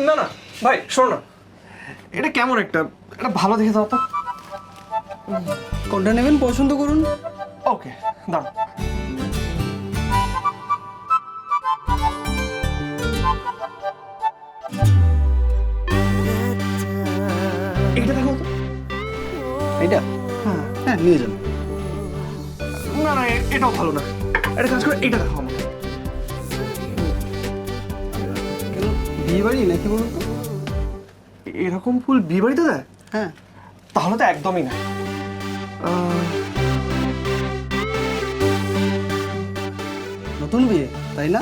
না না ভাই শোনো না, এটা কেমন একটা ভালো দেখে দাও তো। কোনটা নেবেন পছন্দ করুন। ওকে দাও। এইটা দেখো তো। এইটা? হ্যাঁ হ্যাঁ নিয়ে যান। না না এটাও ভালো না, একটা কাজ করে এইটা দেখো আমাকে। কেন বিয়ে বাড়ি নাকি বলুন তো? এরকম ফুল বিয়ে বাড়িতে দেয়? হ্যাঁ। তাহলে তো একদমই না। নতুন বিয়ে তাই না?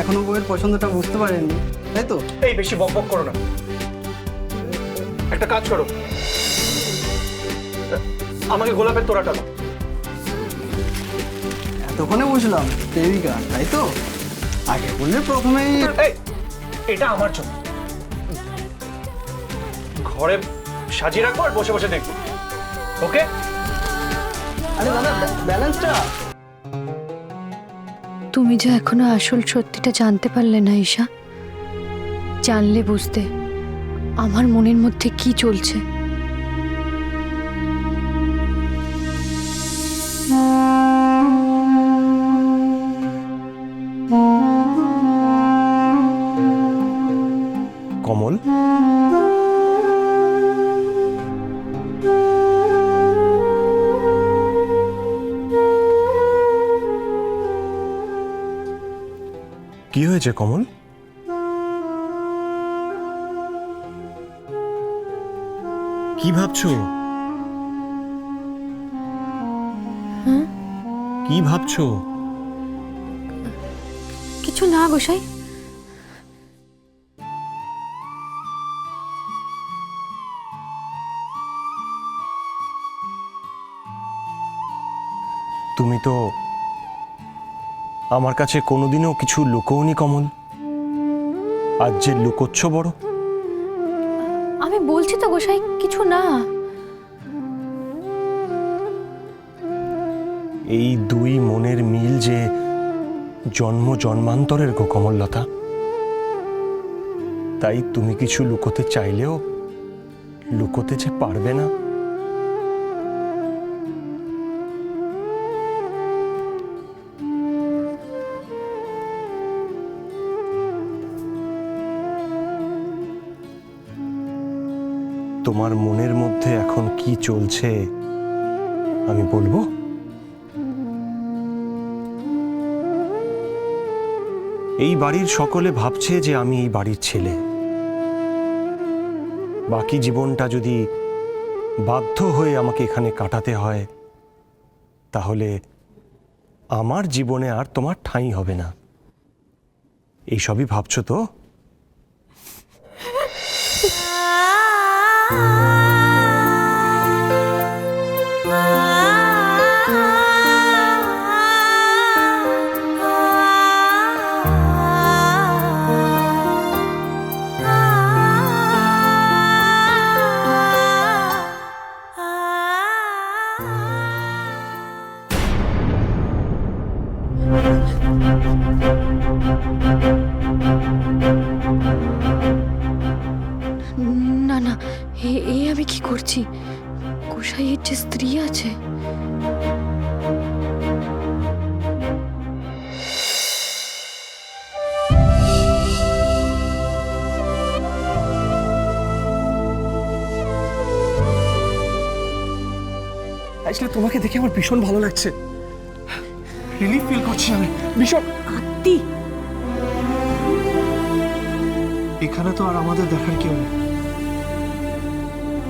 এখনো বউয়ের পছন্দটা বুঝতে পারেননি তাই তো? এই বেশি বকবক করো না, একটা কাজ করো, আমাকে গোলাপের তোড়াটা দাও। এতক্ষণে বুঝলাম প্রেমিকা তাই তো? আগে বললে প্রথমেই। এই এটা আমার জন্য, ঘরে সাজিয়ে রাখবো আর বসে বসে দেখবো। ওকে? আরে দাদা ব্যালেন্সটা। তুমি যে এখনো আসল সত্যিটা জানতে পারলে না ঈশা। জানলে বুঝতে আমার মনের মধ্যে কি চলছে। কমল, কি হয়েছে কমল? কি ভাবছো? কি ভাবছো? কিছু না গোসাই। তুমি তো আমার কাছে কোনোদিনও কিছু লুকোওনি কমল, আজ যে লুকোচ্ছ বড়। আমি বলছি তো গোসাই কিছু না। এই দুই মনের মিল যে জন্ম জন্মান্তরের গো কমললতা, তাই তুমি কিছু লুকোতে চাইলেও লুকোতে যে পারবে না। তোমার মনের মধ্যে এখন কি চলছে আমি বলবো? এই বাড়ির সকলে ভাবছে যে আমি এই বাড়ির ছেলে। বাকি জীবনটা যদি বাধ্য হয়ে আমাকে এখানে কাটাতে হয়, তাহলে আমার জীবনে আর তোমার ঠাঁই হবে না। এইসবই ভাবছো তো? না না, এ আমি কি করছি? গোসাইয়ের যে স্ত্রী আছে। আসলে তোমাকে দেখে আমার ভীষণ ভালো লাগছে, রিলিফ ফিল করছি আমি ভীষণ। আত্মি এখানে তো আর আমাদের দেখার কেউ নেই,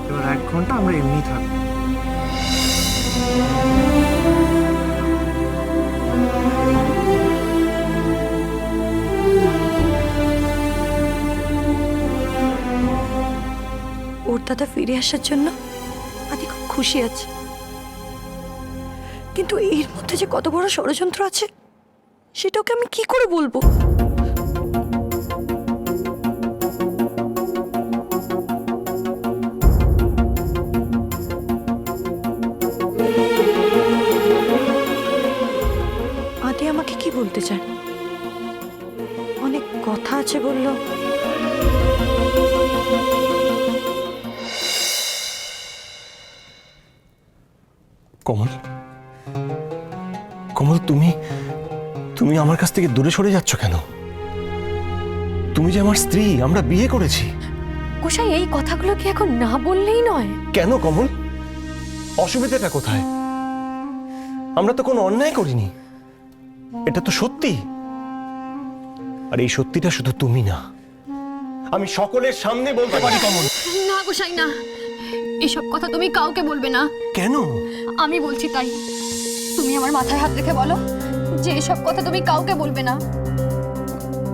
এবার 1 ঘন্টা আমরা এমনি থাকবো। ওর দাদা ফিরে আসার জন্য আদি খুব খুশি আছে, কিন্তু এর মধ্যে যে কত বড় ষড়যন্ত্র আছে সেটাকে আমি কি করে বলবো? আদি আমাকে কি বলতে চায়? অনেক কথা আছে বললো, কমল, কমল, তুমি তুমি আমার কাছ থেকে দূরে সরে যাচ্ছ কেন? তুমি যে আমার স্ত্রী, আমরা বিয়ে করেছি। গোসাই, এই কথাগুলো কি এখন না বললেই নয়? কেন কমল, অসুবিধাটা কোথায়? আমরা তো কোনো অন্যায় করিনি, এটা তো সত্যি। আর এই সত্যিটা শুধু তুমি না, আমি সকলের সামনে বলতে পারি। কমল, না গোসাই না, এসব কথা তুমি কাউকে বলবে না। কেন? আমি বলছি তাই। তুমি আমার মাথায় হাত রেখে বলো যে এসব কথা তুমি কাউকে বলবে না।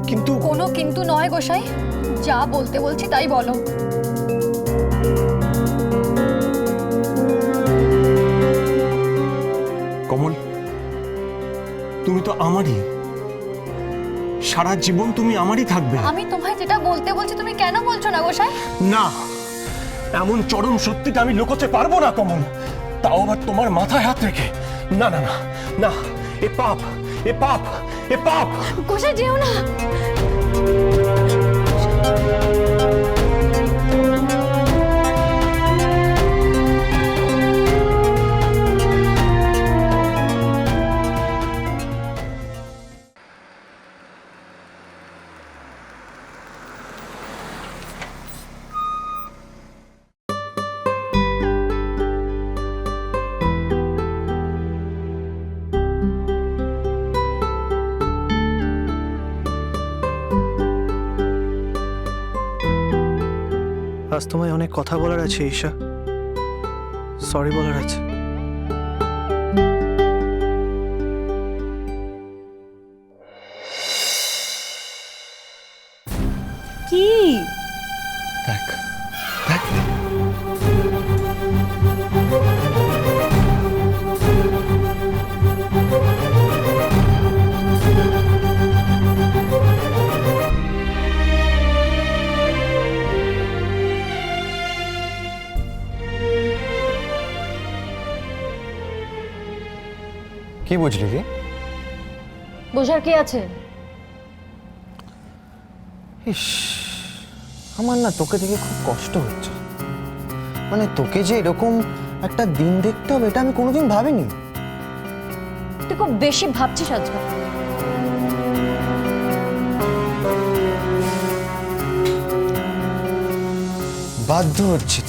কিন্তু কোনো কিন্তু নয় গোসাই, যা বলতে বলছি তাই বলো। কমল, তুমি তো আমারই, সারা জীবন তুমি আমারই থাকবে। আমি তোমায় যেটা বলতে বলছি তুমি কেন বলছো না গোসাই? না, এমন চরম সত্যিটা আমি লুকোতে পারবো না কমল, তাও আবার তোমার মাথায় হাত রেখে। না না না না, এ পাপ, এ পাপ, এ পাপ। গোসাই যেও না। আজ তোমায় অনেক কথা বলার আছে ঈশা, সরি বলার আছে। কি দেখ দেখ, কি বুঝলি রে? বোঝার কি আছে? ইস, আমার না তোকে দেখে খুব কষ্ট হচ্ছে। মানে তোকে যে এরকম একটা দিন দেখতে হবে এটা আমি কোনোদিন ভাবিনি। তুই খুব বেশি ভাবছিস আজকাল। বাধ্য হচ্ছে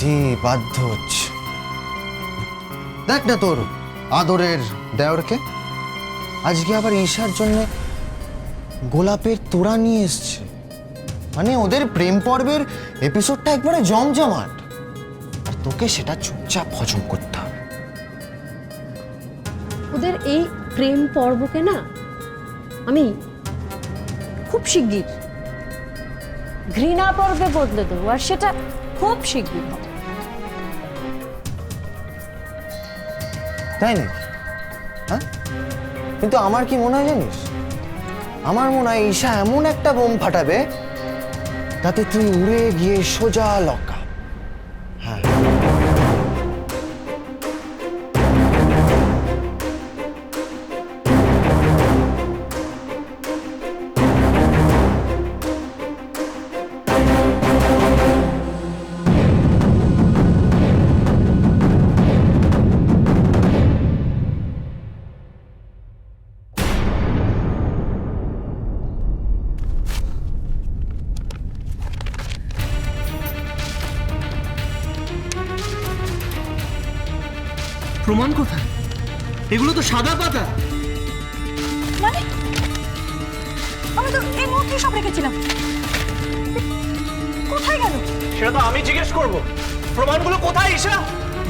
বাধ্য হচ্ছে। দেখ না তোর আদরের দেওরকে আজকে আবার ঈশার জন্য গোলাপের তোড়া নিয়ে এসছে। মানে ওদের প্রেম পর্বের এপিসোডটা একবারে জমজমাট, আর তোকে সেটা চুপচাপ হজম করতে হবে। ওদের এই প্রেম পর্বকে না আমি খুব শিগগির ঘৃণা পর্বে বদলে দেবো, আর সেটা খুব শিগগির হবে। তাই নাকি? হ্যাঁ, কিন্তু আমার কি মনে হয় জানিস, আমার মনে হয় ঈশা এমন একটা বোম ফাটাবে তাতে তুই উড়ে গিয়ে সোজা লঙ্কা। হ্যাঁ, প্রমাণ কোথায়? এগুলো তো সাদা পাতা। মানে আমি তো এই মুহূর্তে সব রেখেছিলাম, কোথায় গেল? সেটা তো আমি জিজ্ঞেস করব। প্রমাণগুলো কোথায় ঈশা?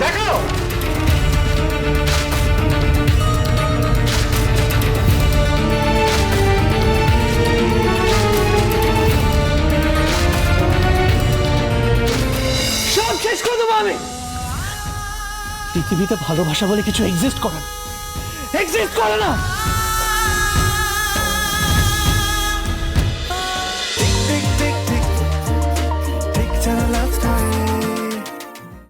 দেখাও। সব শেষ করে দেবো আমি। পৃথিবীতে ভালোবাসা বলে কিছু এক্সিস্ট করে না, এক্সিস্ট করে না।